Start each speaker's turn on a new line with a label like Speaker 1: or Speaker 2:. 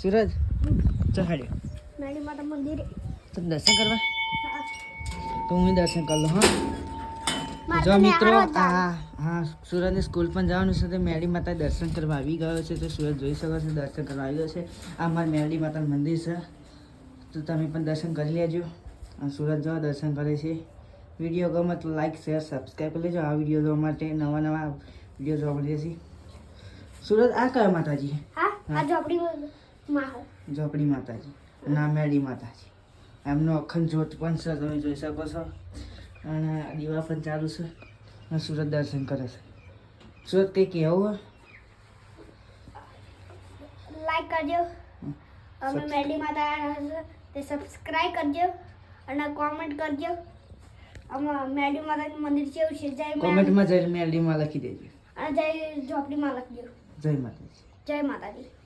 Speaker 1: सूरज चढ़ाड़ियो
Speaker 2: मेरी माता मंदिर
Speaker 1: तुम दर्शन करवा तो હું દર્શન કરી લો હા જો મિત્રો હા સુરતની સ્કૂલ પણ જવાનું છે તો મેરડી માતા દર્શન કરવા આવી ગયો છે તો સુરત જોઈ શકો છો દર્શન કરવા આવી ગયો છે આ મારું મેરડી માતાનું મંદિર છે તો તમે પણ દર્શન કરી લેજો સુરત જવા દર્શન કરે છે વિડીયો ગમે તો લાઈક શેર સબસ્ક્રાઈબ કરી લેજો આ વિડીયો જોવા માટે નવા વિડીયો જોવા મળે છે સુરત આ કયા માતાજી
Speaker 2: આ
Speaker 1: ઝોપડી માતાજી ના મેરડી માતાજી એમનો અખંડ જ્યોત પણ છે તમે જોઈ શકો છો અને દીવા પણ ચાલુ છે અને સુરત દર્શન કરે છે સુરત કંઈ કહેવું
Speaker 2: લાઈક કરજો અમે મેરડી માતા તે સબસ્ક્રાઇબ કરજો અને કોમેન્ટ કરજો અમે મેરડી માતાનું મંદિર કેવું છે જય
Speaker 1: કોમેન્ટમાં જય મેરડીમાં લખી દેજો
Speaker 2: અને જય ઝોપડીમાં લખજો
Speaker 1: જય માતાજી
Speaker 2: જય માતાજી